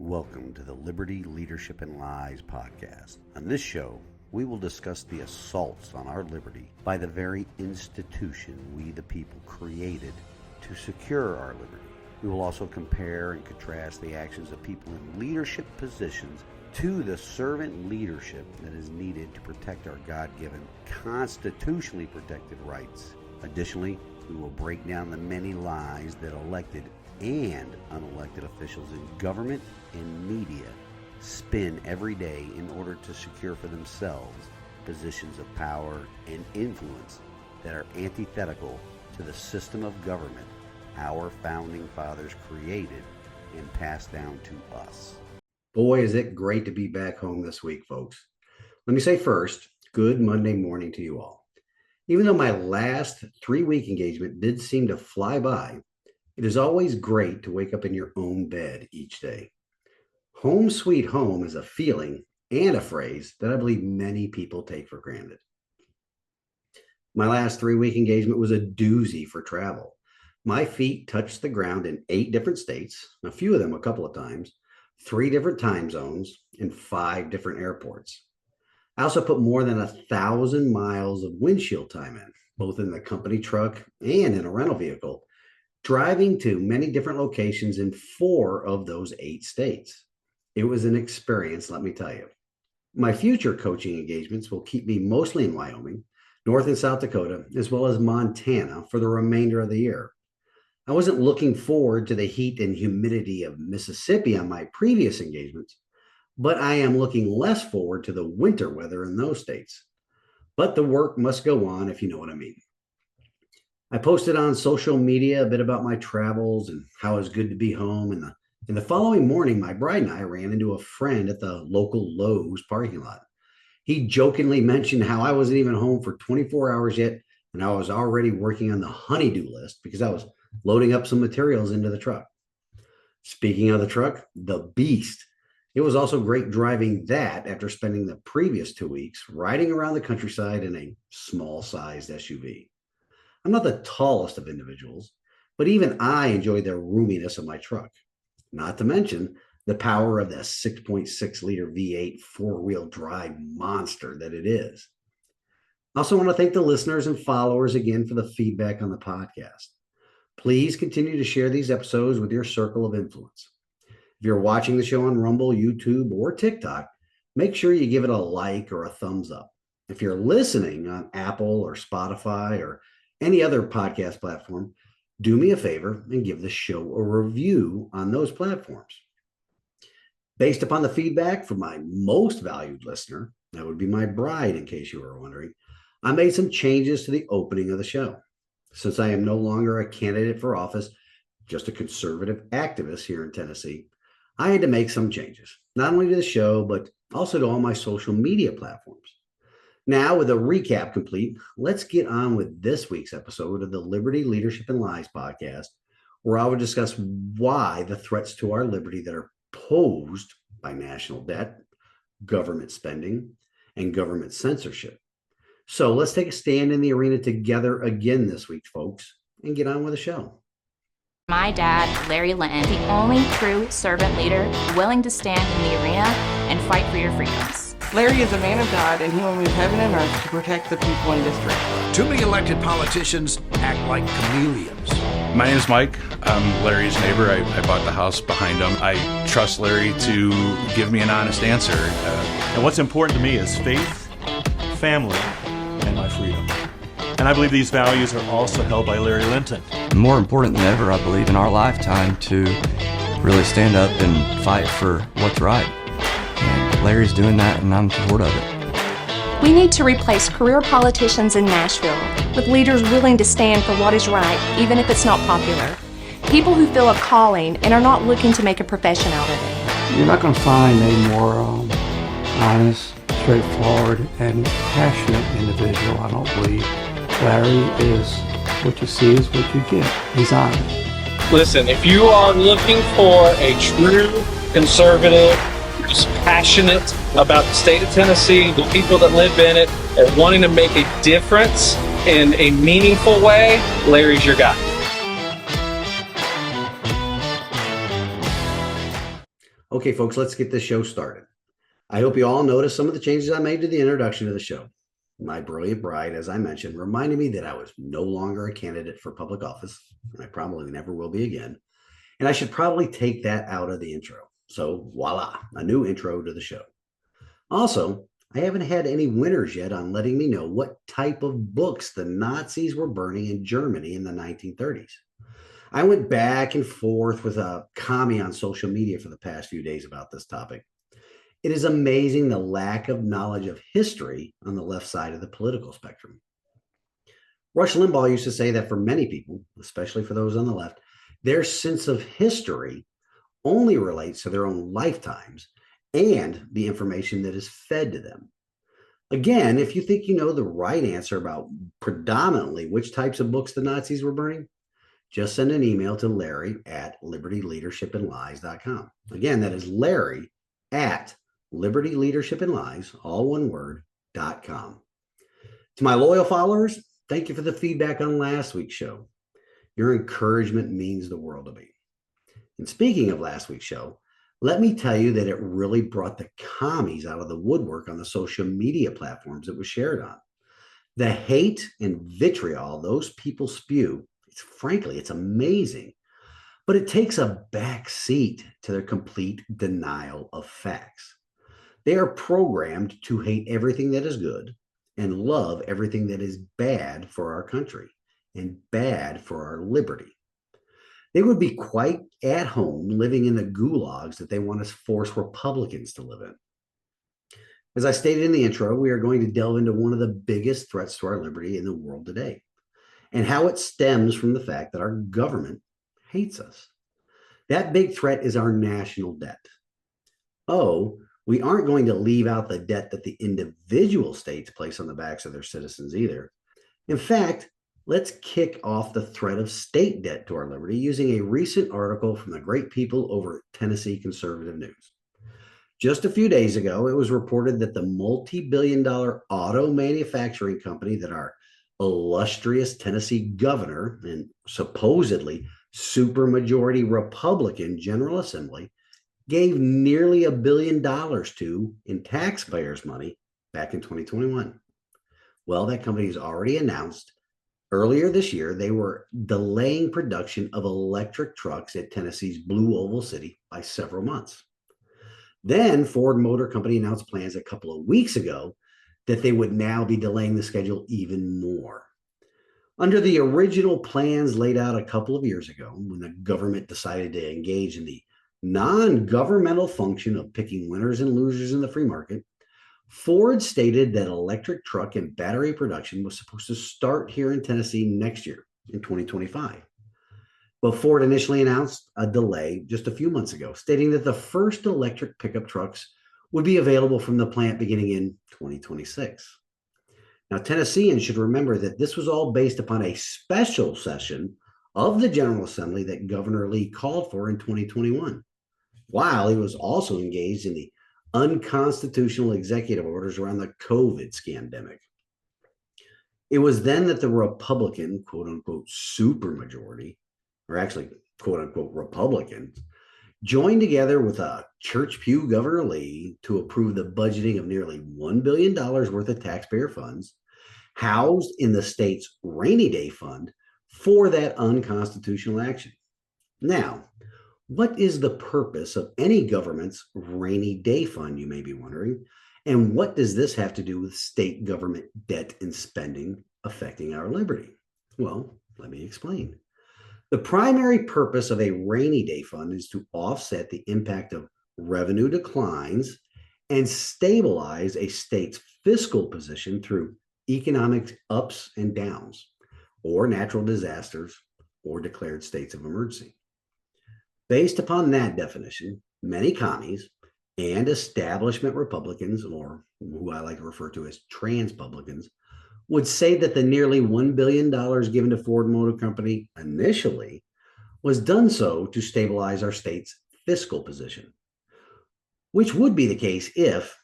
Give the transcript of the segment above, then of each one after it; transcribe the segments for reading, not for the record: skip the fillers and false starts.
Welcome to the Liberty, Leadership, and Lies podcast. On this show, we will discuss the assaults on our liberty by the very institution we the people created to secure our liberty. We will also compare and contrast the actions of people in leadership positions to the servant leadership that is needed to protect our God-given, constitutionally protected rights. Additionally, we will break down the many lies that elected and unelected officials in government and media spin every day in order to secure for themselves positions of power and influence that are antithetical to the system of government our founding fathers created and passed down to us. Boy, is it great to be back home this week, folks. Let me say first, good Monday morning to you all. Even though my last 3-week engagement did seem to fly by, it is always great to wake up in your own bed each day. Home sweet home is a feeling and a phrase that I believe many people take for granted. My last 3-week engagement was a doozy for travel. My feet touched the ground in 8 different states, a few of them a couple of times, 3 different time zones, and 5 different airports. I also put more than 1,000 miles of windshield time in, both in the company truck and in a rental vehicle, driving to many different locations in 4 of those 8 states. It was an experience, let me tell you. My future coaching engagements will keep me mostly in Wyoming, North and South Dakota, as well as Montana for the remainder of the year. I wasn't looking forward to the heat and humidity of Mississippi on my previous engagements, but I am looking less forward to the winter weather in those states. But the work must go on, if you know what I mean. I posted on social media a bit about my travels and how it was good to be home. And the following morning, my bride and I ran into a friend at the local Lowe's parking lot. He jokingly mentioned how I wasn't even home for 24 hours yet, and I was already working on the honey-do list because I was loading up some materials into the truck. Speaking of the truck, the beast. It was also great driving that after spending the previous 2 weeks riding around the countryside in a small-sized SUV. I'm not the tallest of individuals, but even I enjoy the roominess of my truck. Not to mention the power of the 6.6-liter V8 4-wheel drive monster that it is. I also want to thank the listeners and followers again for the feedback on the podcast. Please continue to share these episodes with your circle of influence. If you're watching the show on Rumble, YouTube, or TikTok, make sure you give it a like or a thumbs up. If you're listening on Apple or Spotify or any other podcast platform, do me a favor and give the show a review on those platforms. Based upon the feedback from my most valued listener, that would be my bride, in case you were wondering, I made some changes to the opening of the show. Since I am no longer a candidate for office, just a conservative activist here in Tennessee, I had to make some changes, not only to the show, but also to all my social media platforms. Now, with a recap complete, let's get on with this week's episode of the Liberty, Leadership, and Lies podcast, where I will discuss why the threats to our liberty that are posed by national debt, government spending, and government censorship. So let's take a stand in the arena together again this week, folks, and get on with the show. My dad, Larry Linton, the only true servant leader willing to stand in the arena and fight for your freedoms. Larry is a man of God, and he will move heaven and earth to protect the people in district. Too many elected politicians act like chameleons. My name is Mike. I'm Larry's neighbor. I bought the house behind him. I trust Larry to give me an honest answer. And what's important to me is faith, family, and my freedom. And I believe these values are also held by Larry Linton. More important than ever, I believe, in our lifetime to really stand up and fight for what's right. And Larry's doing that, and I'm in support of it. We need to replace career politicians in Nashville with leaders willing to stand for what is right, even if it's not popular. People who feel a calling and are not looking to make a profession out of it. You're not going to find a more honest, straightforward, and passionate individual, I don't believe. Larry is what you see is what you get. He's honest. Listen, if you are looking for a true conservative who's passionate about the state of Tennessee, the people that live in it, and wanting to make a difference in a meaningful way, Larry's your guy. Okay, folks, let's get this show started. I hope you all noticed some of the changes I made to the introduction of the show. My brilliant bride, as I mentioned, reminded me that I was no longer a candidate for public office, and I probably never will be again. And I should probably take that out of the intro. So voila, a new intro to the show. Also, I haven't had any winners yet on letting me know what type of books the Nazis were burning in Germany in the 1930s. I went back and forth with a commie on social media for the past few days about this topic. It is amazing the lack of knowledge of history on the left side of the political spectrum. Rush Limbaugh used to say that for many people, especially for those on the left, their sense of history only relates to their own lifetimes and the information that is fed to them. Again, if you think you know the right answer about predominantly which types of books the Nazis were burning, just send an email to Larry at libertyleadershipandlies.com. Again, that is Larry at libertyleadershipandlies, all one word, .com. To my loyal followers, thank you for the feedback on last week's show. Your encouragement means the world to me. And speaking of last week's show, let me tell you that it really brought the commies out of the woodwork on the social media platforms it was shared on. The hate and vitriol those people spew, frankly, it's amazing. But it takes a back seat to their complete denial of facts. They are programmed to hate everything that is good and love everything that is bad for our country and bad for our liberty. They would be quite at home living in the gulags that they want to force Republicans to live in. As I stated in the intro, we are going to delve into one of the biggest threats to our liberty in the world today and how it stems from the fact that our government hates us. That big threat is our national debt. Oh, we aren't going to leave out the debt that the individual states place on the backs of their citizens either. In fact, let's kick off the threat of state debt to our liberty using a recent article from the great people over at Tennessee Conservative News. Just a few days ago, it was reported that the multi-billion-dollar auto manufacturing company that our illustrious Tennessee governor and supposedly supermajority Republican General Assembly gave nearly $1 billion to in taxpayers' money back in 2021. Well, that company has already announced earlier this year they were delaying production of electric trucks at Tennessee's Blue Oval City by several months. Then Ford Motor Company announced plans a couple of weeks ago that they would now be delaying the schedule even more. Under the original plans laid out a couple of years ago, when the government decided to engage in the non-governmental function of picking winners and losers in the free market, Ford stated that electric truck and battery production was supposed to start here in Tennessee next year in 2025. But Ford initially announced a delay just a few months ago, stating that the first electric pickup trucks would be available from the plant beginning in 2026. Now, Tennesseans should remember that this was all based upon a special session of the General Assembly that Governor Lee called for in 2021, while he was also engaged in the unconstitutional executive orders around the COVID scandemic. It was then that the Republican, quote unquote, supermajority, or actually, quote unquote, Republicans, joined together with a church pew Governor Lee to approve the budgeting of nearly $1 billion worth of taxpayer funds housed in the state's rainy day fund for that unconstitutional action. Now, what is the purpose of any government's rainy day fund, you may be wondering, and what does this have to do with state government debt and spending affecting our liberty? Well, let me explain. The primary purpose of a rainy day fund is to offset the impact of revenue declines and stabilize a state's fiscal position through economic ups and downs, or natural disasters, or declared states of emergency. Based upon that definition, many commies and establishment Republicans, or who I like to refer to as transpublicans, would say that the nearly $1 billion given to Ford Motor Company initially was done so to stabilize our state's fiscal position, which would be the case if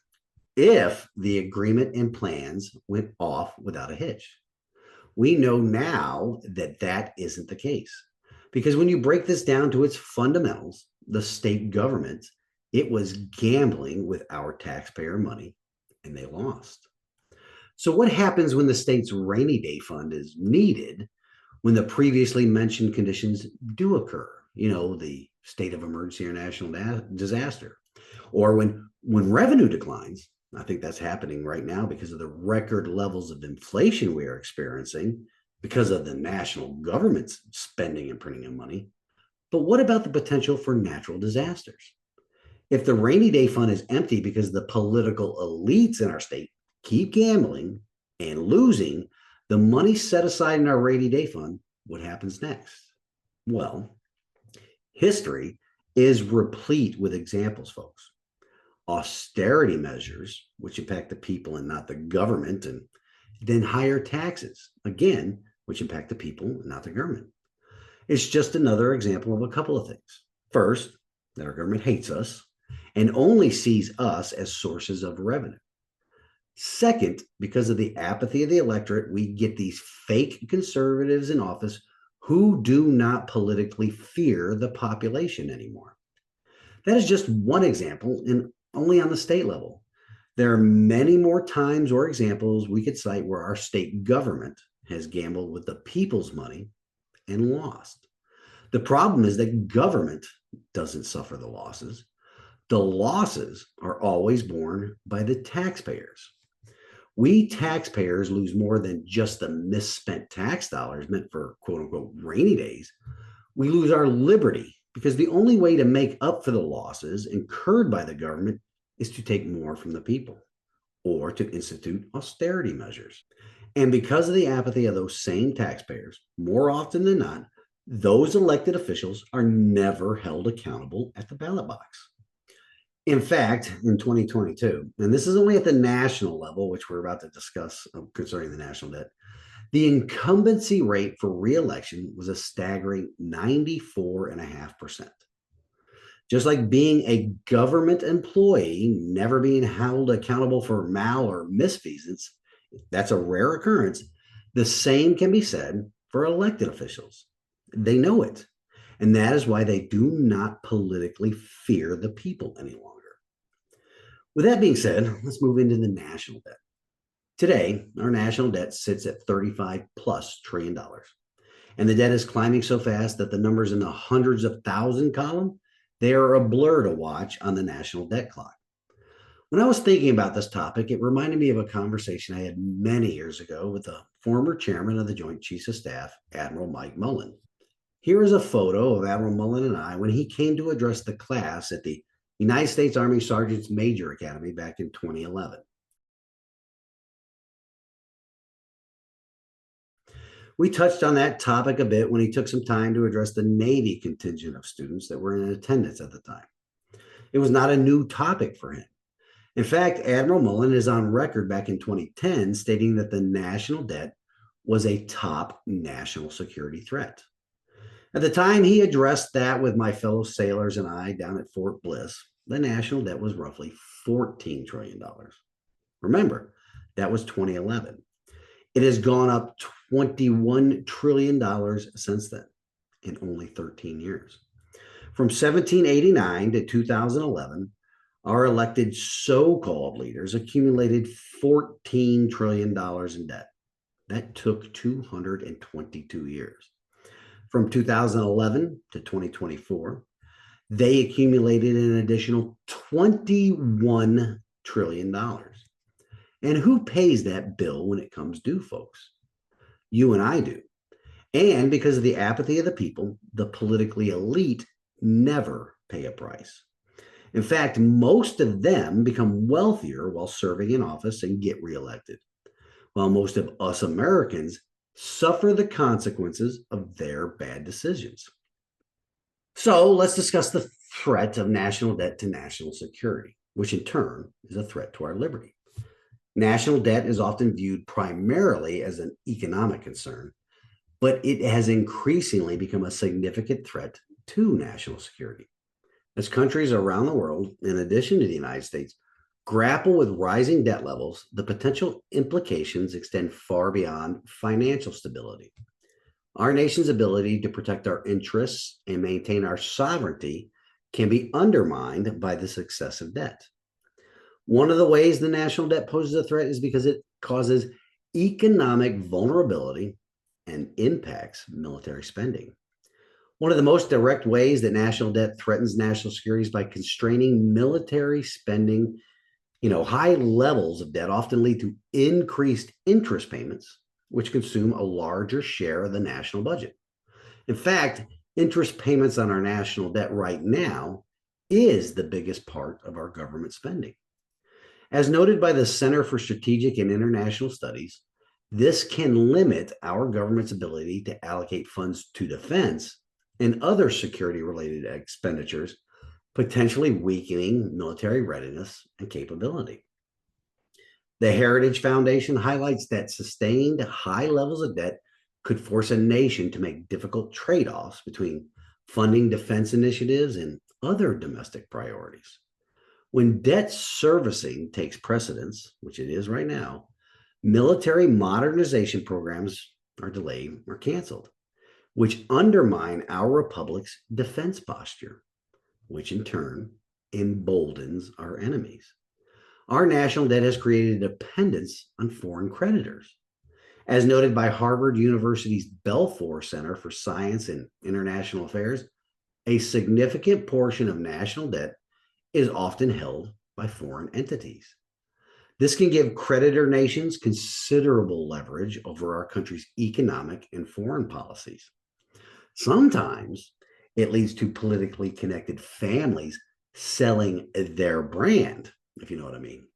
the agreement and plans went off without a hitch. We know now that that isn't the case, because when you break this down to its fundamentals, the state government It was gambling with our taxpayer money, and they lost. So what happens when the state's rainy day fund is needed when the previously mentioned conditions do occur? The state of emergency or national disaster. Or when revenue declines. I think that's happening right now because of the record levels of inflation we are experiencing because of the national government's spending and printing of money. But what about the potential for natural disasters? If the rainy day fund is empty because the political elites in our state keep gambling and losing the money set aside in our rainy day fund, what happens next? Well, history is replete with examples, folks. Austerity measures, which impact the people and not the government, and then higher taxes, again, which impact the people and not the government. It's just another example of a couple of things. First, that our government hates us and only sees us as sources of revenue. Second, because of the apathy of the electorate, we get these fake conservatives in office who do not politically fear the population anymore. That is just one example, and only on the state level. There are many more times or examples we could cite where our state government has gambled with the people's money and lost. The problem is that government doesn't suffer the losses. The losses are always borne by the taxpayers. We taxpayers lose more than just the misspent tax dollars meant for quote unquote rainy days. We lose our liberty because the only way to make up for the losses incurred by the government is to take more from the people or to institute austerity measures. And because of the apathy of those same taxpayers, more often than not, those elected officials are never held accountable at the ballot box. In fact, in 2022, and this is only at the national level, which we're about to discuss concerning the national debt, the incumbency rate for re-election was a staggering 94.5%. Just like being a government employee, never being held accountable for mal or misfeasance, that's a rare occurrence. The same can be said for elected officials. They know it. And that is why they do not politically fear the people any longer. With that being said, let's move into the national debt. Today, our national debt sits at $35+ trillion. And the debt is climbing so fast that the numbers in the hundreds of thousands column, they are a blur to watch on the national debt clock. When I was thinking about this topic, it reminded me of a conversation I had many years ago with the former chairman of the Joint Chiefs of Staff, Admiral Mike Mullen. Here is a photo of Admiral Mullen and I when he came to address the class at the United States Army Sergeants Major Academy back in 2011. We touched on that topic a bit when he took some time to address the Navy contingent of students that were in attendance at the time. It was not a new topic for him. In fact, Admiral Mullen is on record back in 2010 stating that the national debt was a top national security threat. At the time he addressed that with my fellow sailors and I down at Fort Bliss, the national debt was roughly $14 trillion. Remember, that was 2011. It has gone up $21 trillion since then in only 13 years. From 1789 to 2011, our elected so-called leaders accumulated $14 trillion in debt. That took 222 years. From 2011 to 2024, they accumulated an additional $21 trillion. And who pays that bill when it comes due, folks? You and I do. And because of the apathy of the people, the politically elite never pay a price. In fact, most of them become wealthier while serving in office and get reelected, while most of us Americans suffer the consequences of their bad decisions. So let's discuss the threat of national debt to national security, which in turn is a threat to our liberty. National debt is often viewed primarily as an economic concern, but it has increasingly become a significant threat to national security. As countries around the world, in addition to the United States, grapple with rising debt levels, the potential implications extend far beyond financial stability. Our nation's ability to protect our interests and maintain our sovereignty can be undermined by this excessive debt. One of the ways the national debt poses a threat is because it causes economic vulnerability and impacts military spending. One of the most direct ways that national debt threatens national security is by constraining military spending. High levels of debt often lead to increased interest payments, which consume a larger share of the national budget. In fact, interest payments on our national debt right now is the biggest part of our government spending. As noted by the Center for Strategic and International Studies, this can limit our government's ability to allocate funds to defense and other security-related expenditures, potentially weakening military readiness and capability. The Heritage Foundation highlights that sustained high levels of debt could force a nation to make difficult trade-offs between funding defense initiatives and other domestic priorities. When debt servicing takes precedence, which it is right now, military modernization programs are delayed or canceled, which undermine our republic's defense posture, which in turn emboldens our enemies. Our national debt has created a dependence on foreign creditors. As noted by Harvard University's Belfer Center for Science and International Affairs, a significant portion of national debt is often held by foreign entities. This can give creditor nations considerable leverage over our country's economic and foreign policies. Sometimes it leads to politically connected families selling their brand, if you know what I mean.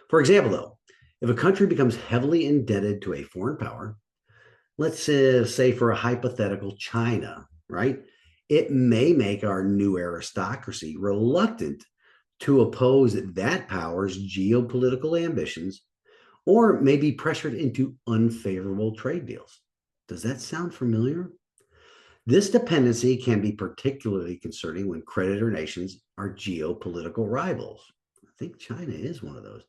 For example, though, if a country becomes heavily indebted to a foreign power, let's say for a hypothetical China, right? It may make our new aristocracy reluctant to oppose that power's geopolitical ambitions, or may be pressured into unfavorable trade deals. Does that sound familiar? This dependency can be particularly concerning when creditor nations are geopolitical rivals. I think China is one of those,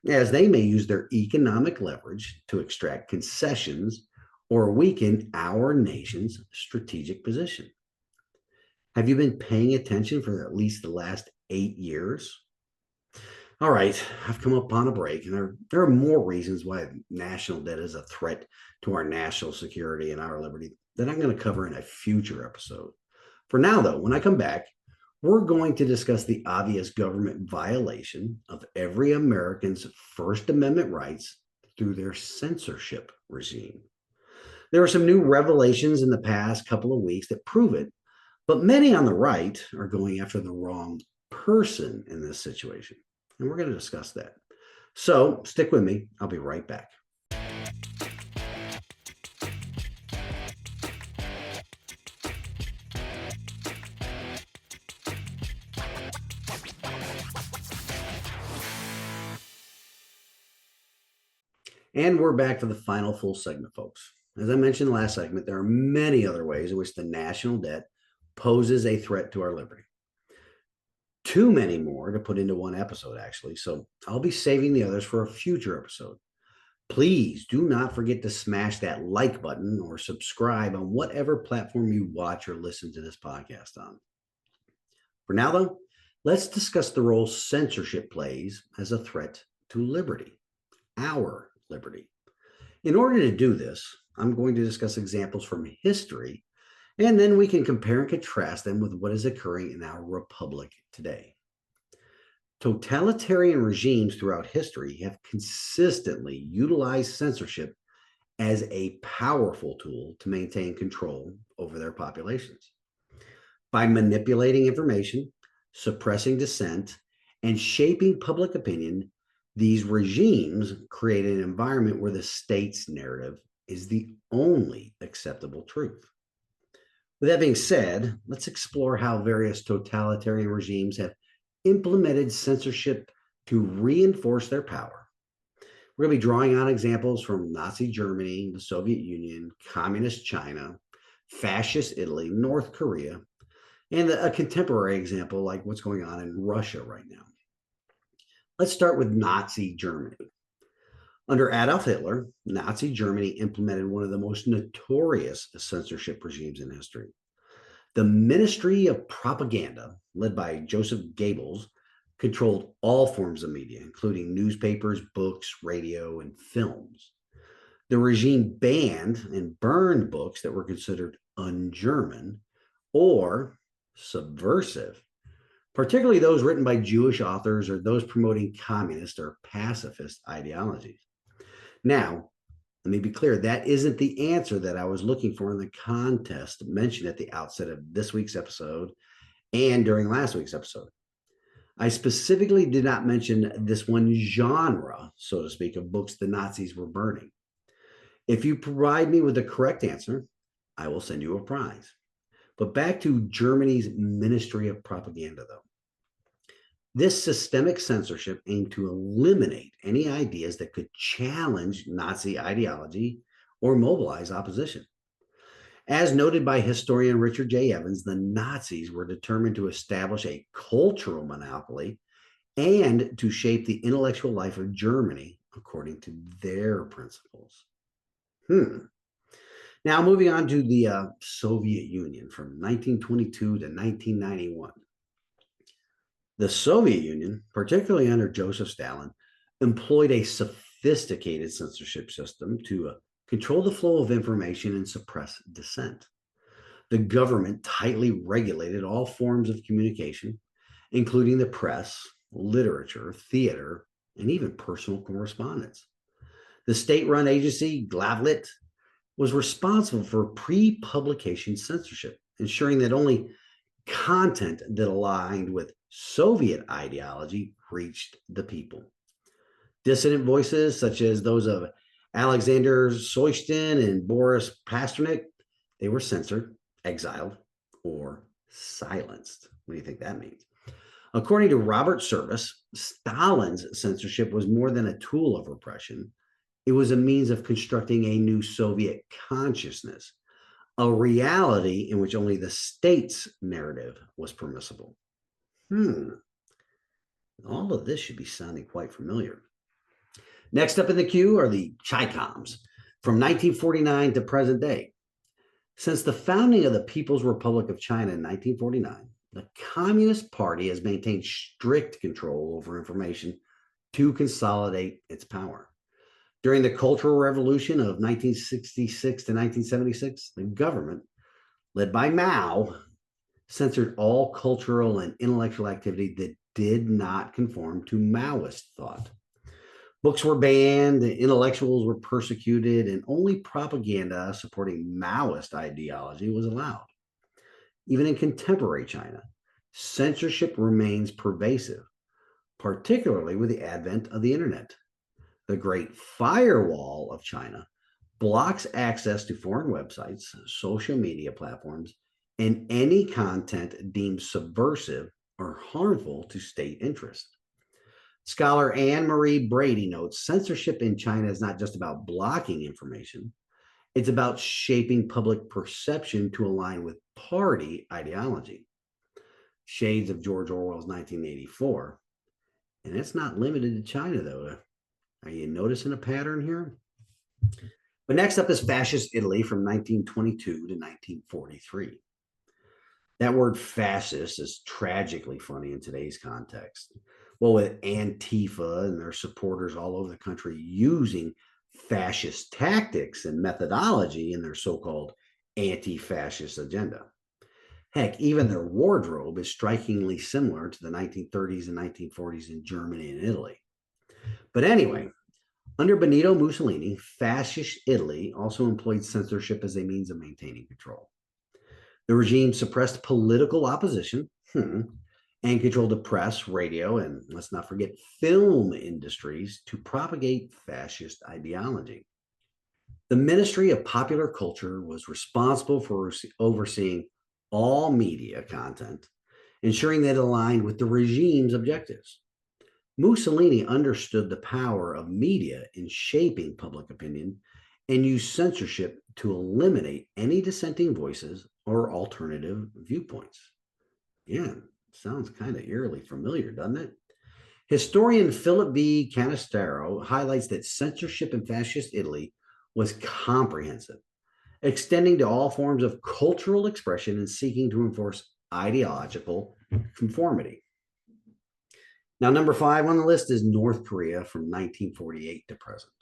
as they may use their economic leverage to extract concessions or weaken our nation's strategic position. Have you been paying attention for at least the last 8 years? All right, I've come up on a break, and there are more reasons why national debt is a threat to our national security and our liberty that I'm going to cover in a future episode. For now, though, when I come back, we're going to discuss the obvious government violation of every American's First Amendment rights through their censorship regime. There are some new revelations in the past couple of weeks that prove it, but many on the right are going after the wrong person in this situation. And we're going to discuss that. So stick with me. I'll be right back. And we're back for the final full segment, folks. As I mentioned in the last segment, there are many other ways in which the national debt poses a threat to our liberty. Too many more to put into one episode, actually, so I'll be saving the others for a future episode. Please do not forget to smash that like button or subscribe on whatever platform you watch or listen to this podcast on. For now, though, let's discuss the role censorship plays as a threat to liberty, our liberty. In order to do this, I'm going to discuss examples from history, and then we can compare and contrast them with what is occurring in our republic today. Totalitarian regimes throughout history have consistently utilized censorship as a powerful tool to maintain control over their populations. By manipulating information, suppressing dissent, and shaping public opinion, these regimes create an environment where the state's narrative is the only acceptable truth. With that being said, let's explore how various totalitarian regimes have implemented censorship to reinforce their power. We're going to be drawing on examples from Nazi Germany, the Soviet Union, Communist China, Fascist Italy, North Korea, and a contemporary example like what's going on in Russia right now. Let's start with Nazi Germany. Under Adolf Hitler, Nazi Germany implemented one of the most notorious censorship regimes in history. The Ministry of Propaganda, led by Joseph Goebbels, controlled all forms of media, including newspapers, books, radio, and films. The regime banned and burned books that were considered un-German or subversive, particularly those written by Jewish authors or those promoting communist or pacifist ideologies. Now, let me be clear, that isn't the answer that I was looking for in the contest mentioned at the outset of this week's episode and during last week's episode. I specifically did not mention this one genre, so to speak, of books the Nazis were burning. If you provide me with the correct answer, I will send you a prize. But back to Germany's Ministry of Propaganda, though. This systemic censorship aimed to eliminate any ideas that could challenge Nazi ideology or mobilize opposition. As noted by historian Richard J. Evans, the Nazis were determined to establish a cultural monopoly and to shape the intellectual life of Germany according to their principles. Now, moving on to the Soviet Union from 1922 to 1991. The Soviet Union, particularly under Joseph Stalin, employed a sophisticated censorship system to control the flow of information and suppress dissent. The government tightly regulated all forms of communication, including the press, literature, theater, and even personal correspondence. The state-run agency, Glavlit, was responsible for pre-publication censorship, ensuring that only content that aligned with Soviet ideology reached the people. Dissident voices, such as those of Alexander Solzhenitsyn and Boris Pasternak, they were censored, exiled, or silenced. What do you think that means? According to Robert Service, Stalin's censorship was more than a tool of repression. It was a means of constructing a new Soviet consciousness, a reality in which only the state's narrative was permissible. All of this should be sounding quite familiar. Next up in the queue are the Chi-Coms from 1949 to present day. Since the founding of the People's Republic of China in 1949, the Communist Party has maintained strict control over information to consolidate its power. During the Cultural Revolution of 1966 to 1976, the government, led by Mao, censored all cultural and intellectual activity that did not conform to Maoist thought. Books were banned, intellectuals were persecuted, and only propaganda supporting Maoist ideology was allowed. Even in contemporary China, censorship remains pervasive, particularly with the advent of the internet. The Great Firewall of China blocks access to foreign websites, social media platforms, and any content deemed subversive or harmful to state interest. Scholar Anne Marie Brady notes censorship in China is not just about blocking information, it's about shaping public perception to align with party ideology. Shades of George Orwell's 1984. And it's not limited to China, though. Are you noticing a pattern here? But next up is Fascist Italy from 1922 to 1943. That word fascist is tragically funny in today's context. Well, with Antifa and their supporters all over the country using fascist tactics and methodology in their so-called anti-fascist agenda. Heck, even their wardrobe is strikingly similar to the 1930s and 1940s in Germany and Italy. But anyway, under Benito Mussolini, fascist Italy also employed censorship as a means of maintaining control. The regime suppressed political opposition and controlled the press, radio, and let's not forget film industries to propagate fascist ideology. The Ministry of Popular Culture was responsible for overseeing all media content, ensuring that it aligned with the regime's objectives. Mussolini understood the power of media in shaping public opinion and used censorship to eliminate any dissenting voices or alternative viewpoints. Yeah, sounds kind of eerily familiar, doesn't it? Historian Philip B. Canistero highlights that censorship in fascist Italy was comprehensive, extending to all forms of cultural expression and seeking to enforce ideological conformity. Now, number 5 on the list is North Korea from 1948 to present.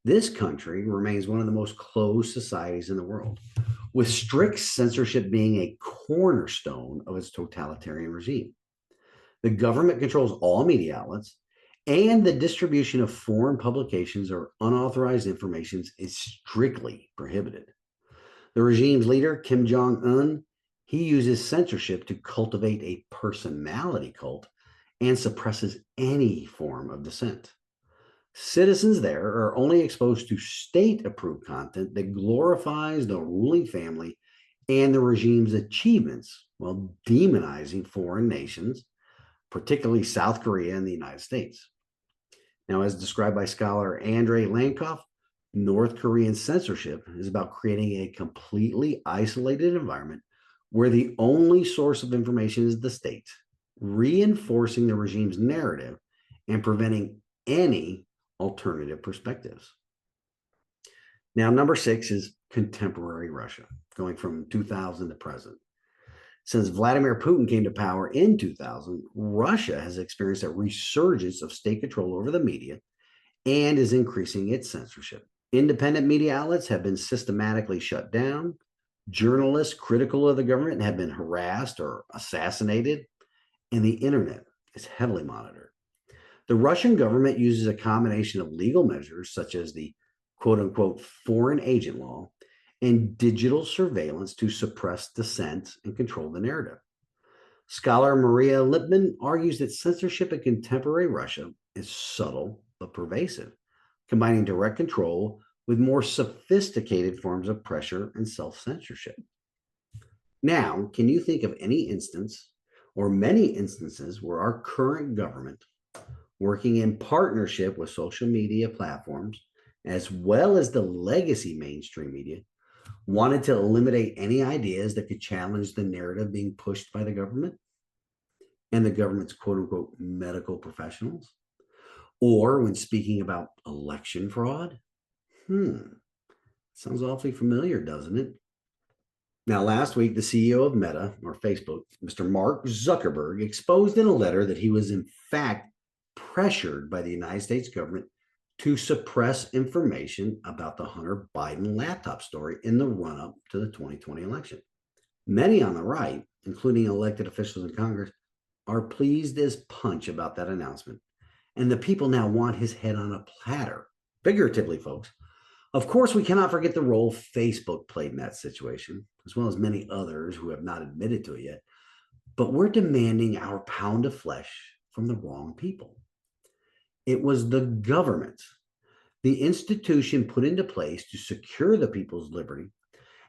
This country remains one of the most closed societies in the world, with strict censorship being a cornerstone of its totalitarian regime. The government controls all media outlets, and the distribution of foreign publications or unauthorized information is strictly prohibited. The regime's leader, Kim Jong-un, he uses censorship to cultivate a personality cult and suppresses any form of dissent. Citizens there are only exposed to state-approved content that glorifies the ruling family and the regime's achievements while demonizing foreign nations, particularly South Korea and the United States. Now, as described by scholar Andrei Lankoff, North Korean censorship is about creating a completely isolated environment where the only source of information is the state, reinforcing the regime's narrative and preventing any alternative perspectives. Now, number 6 is contemporary Russia, going from 2000 to present. Since Vladimir Putin came to power in 2000, Russia has experienced a resurgence of state control over the media and is increasing its censorship. Independent media outlets have been systematically shut down. Journalists critical of the government have been harassed or assassinated, and the internet is heavily monitored. The Russian government uses a combination of legal measures, such as the quote-unquote foreign agent law, and digital surveillance to suppress dissent and control the narrative. Scholar Maria Lipman argues that censorship in contemporary Russia is subtle but pervasive, combining direct control with more sophisticated forms of pressure and self-censorship. Now, can you think of any instance or many instances where our current government, working in partnership with social media platforms, as well as the legacy mainstream media, wanted to eliminate any ideas that could challenge the narrative being pushed by the government and the government's quote-unquote medical professionals? Or when speaking about election fraud? Sounds awfully familiar, doesn't it? Now, last week, the CEO of Meta, or Facebook, Mr. Mark Zuckerberg, exposed in a letter that he was in fact pressured by the United States government to suppress information about the Hunter Biden laptop story in the run-up to the 2020 election. Many on the right, including elected officials in Congress, are pleased as punch about that announcement, and the people now want his head on a platter. Figuratively, folks. Of course, we cannot forget the role Facebook played in that situation, as well as many others who have not admitted to it yet, but we're demanding our pound of flesh from the wrong people. It was the government, the institution put into place to secure the people's liberty,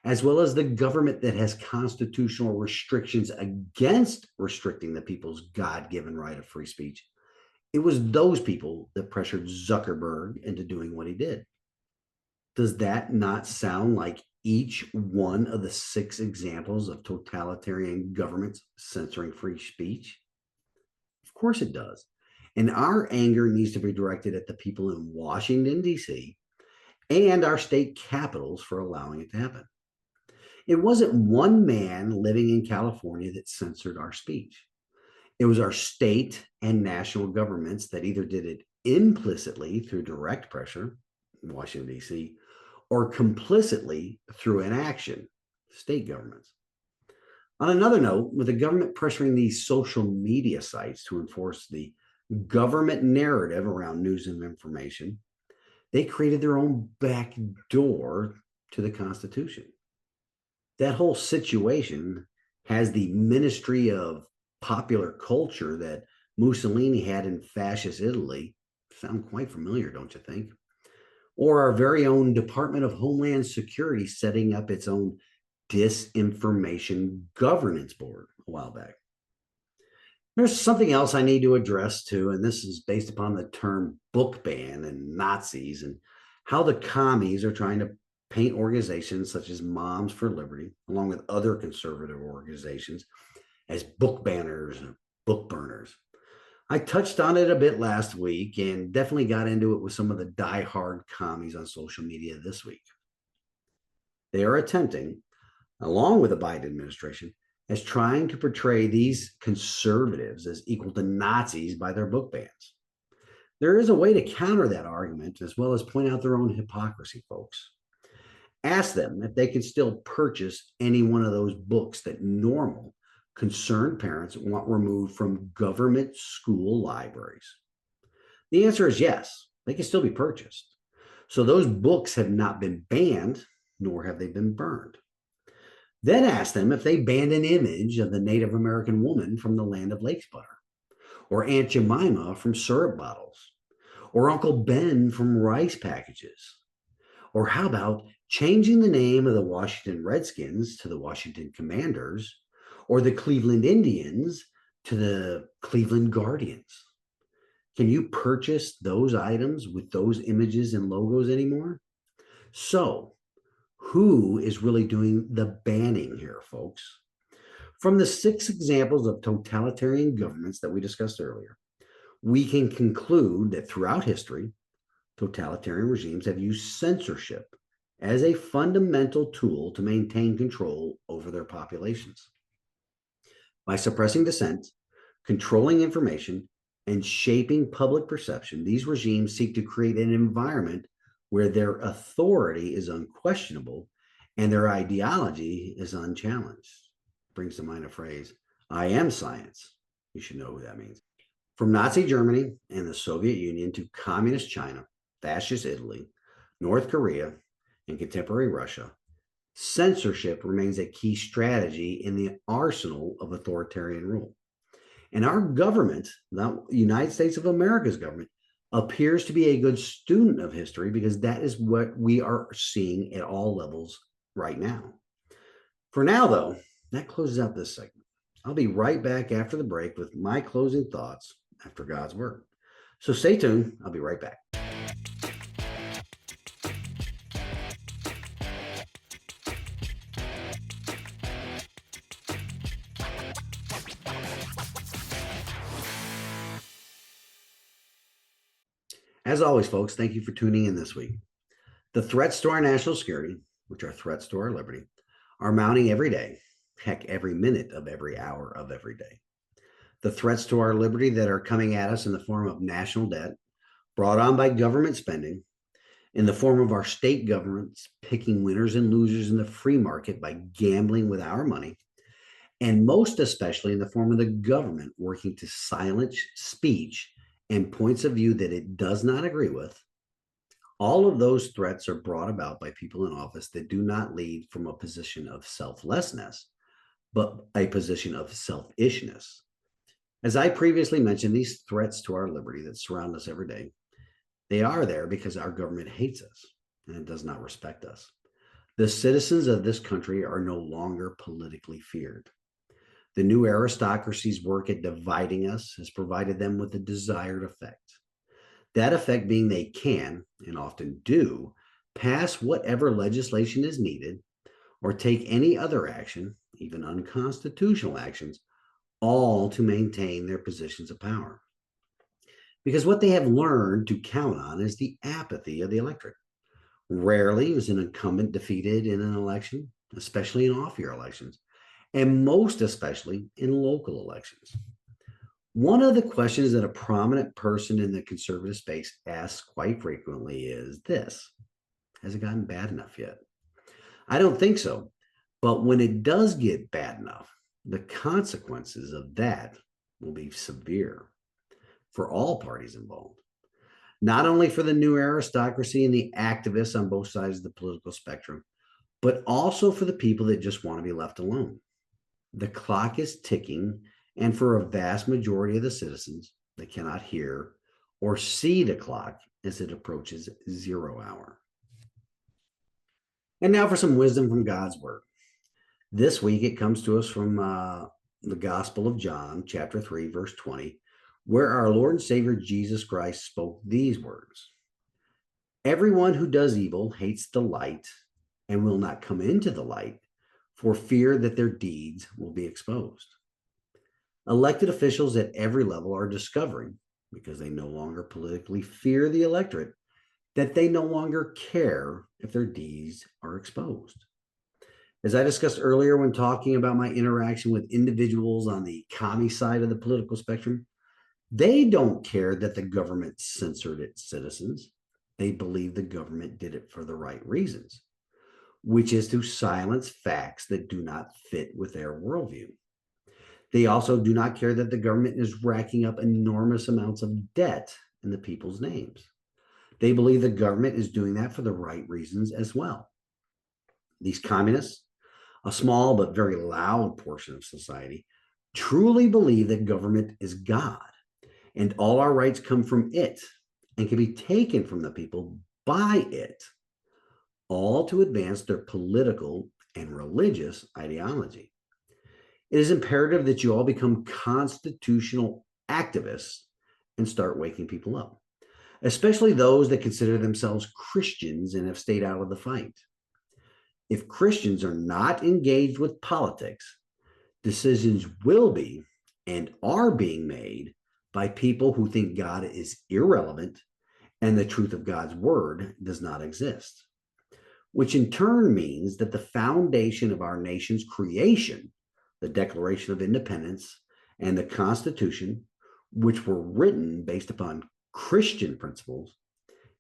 as well as the government that has constitutional restrictions against restricting the people's God-given right of free speech. It was those people that pressured Zuckerberg into doing what he did. Does that not sound like each one of the 6 examples of totalitarian governments censoring free speech? Of course it does. And our anger needs to be directed at the people in Washington, D.C., and our state capitals for allowing it to happen. It wasn't one man living in California that censored our speech. It was our state and national governments that either did it implicitly through direct pressure, Washington, D.C., or complicitly through inaction, state governments. On another note, with the government pressuring these social media sites to enforce the government narrative around news and information, they created their own back door to the Constitution. That whole situation has the Ministry of Popular Culture that Mussolini had in fascist Italy. Sound quite familiar, don't you think? Or our very own Department of Homeland Security setting up its own Disinformation Governance Board a while back. There's something else I need to address too, and this is based upon the term book ban and Nazis and how the commies are trying to paint organizations such as Moms for Liberty, along with other conservative organizations, as book banners and book burners. I touched on it a bit last week and definitely got into it with some of the die-hard commies on social media this week. They are attempting, along with the Biden administration, as trying to portray these conservatives as equal to Nazis by their book bans. There is a way to counter that argument as well as point out their own hypocrisy, folks. Ask them if they can still purchase any one of those books that normal, concerned parents want removed from government school libraries. The answer is yes, they can still be purchased. So those books have not been banned, nor have they been burned. Then ask them if they banned an image of the Native American woman from the land of Lake's butter, or Aunt Jemima from syrup bottles, or Uncle Ben from rice packages. Or how about changing the name of the Washington Redskins to the Washington Commanders, or the Cleveland Indians to the Cleveland Guardians? Can you purchase those items with those images and logos anymore? So, who is really doing the banning here, folks? From the 6 examples of totalitarian governments that we discussed earlier, we can conclude that throughout history, totalitarian regimes have used censorship as a fundamental tool to maintain control over their populations. By suppressing dissent, controlling information, and shaping public perception, these regimes seek to create an environment where their authority is unquestionable and their ideology is unchallenged. Brings to mind a phrase, I am science. You should know who that means. From Nazi Germany and the Soviet Union to communist China, fascist Italy, North Korea, and contemporary Russia, censorship remains a key strategy in the arsenal of authoritarian rule. And our government, the United States of America's government, appears to be a good student of history because that is what we are seeing at all levels right now. For now, though, that closes out this segment. I'll be right back after the break with my closing thoughts after God's Word. So stay tuned. I'll be right back. As always, folks, thank you for tuning in this week. The threats to our national security, which are threats to our liberty, are mounting every day, heck, every minute of every hour of every day. The threats to our liberty that are coming at us in the form of national debt, brought on by government spending, in the form of our state governments picking winners and losers in the free market by gambling with our money, and most especially in the form of the government working to silence speech and points of view that it does not agree with. All of those threats are brought about by people in office that do not lead from a position of selflessness, but a position of selfishness. As I previously mentioned, these threats to our liberty that surround us every day, they are there because our government hates us and it does not respect us. The citizens of this country are no longer politically feared. The new aristocracy's work at dividing us has provided them with the desired effect. That effect being they can, and often do, pass whatever legislation is needed or take any other action, even unconstitutional actions, all to maintain their positions of power. Because what they have learned to count on is the apathy of the electorate. Rarely is an incumbent defeated in an election, especially in off-year elections, and most especially in local elections. One of the questions that a prominent person in the conservative space asks quite frequently is this: has it gotten bad enough yet? I don't think so. But when it does get bad enough, the consequences of that will be severe for all parties involved. Not only for the new aristocracy and the activists on both sides of the political spectrum, but also for the people that just want to be left alone. The clock is ticking, and for a vast majority of the citizens, they cannot hear or see the clock as it approaches 0 hour. And now for some wisdom from God's Word. This week it comes to us from the Gospel of John, chapter 3, verse 20, where our Lord and Savior Jesus Christ spoke these words: "Everyone who does evil hates the light and will not come into the light for fear that their deeds will be exposed." Elected officials at every level are discovering, because they no longer politically fear the electorate, that they no longer care if their deeds are exposed. As I discussed earlier when talking about my interaction with individuals on the commie side of the political spectrum, they don't care that the government censored its citizens. They believe the government did it for the right reasons, which is to silence facts that do not fit with their worldview. They also do not care that the government is racking up enormous amounts of debt in the people's names. They believe the government is doing that for the right reasons as well. These communists, a small but very loud portion of society, truly believe that government is God and all our rights come from it and can be taken from the people by it, all to advance their political and religious ideology. It is imperative that you all become constitutional activists and start waking people up, especially those that consider themselves Christians and have stayed out of the fight. If Christians are not engaged with politics, decisions will be and are being made by people who think God is irrelevant and the truth of God's word does not exist, which in turn means that the foundation of our nation's creation, the Declaration of Independence and the Constitution, which were written based upon Christian principles,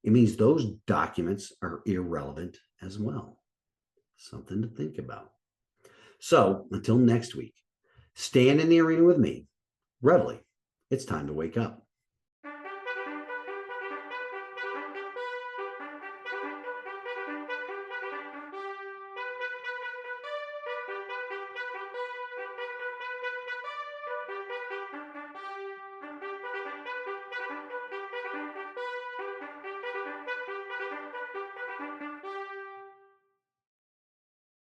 it means those documents are irrelevant as well. Something to think about. So until next week, stand in the arena with me. Reveille, it's time to wake up.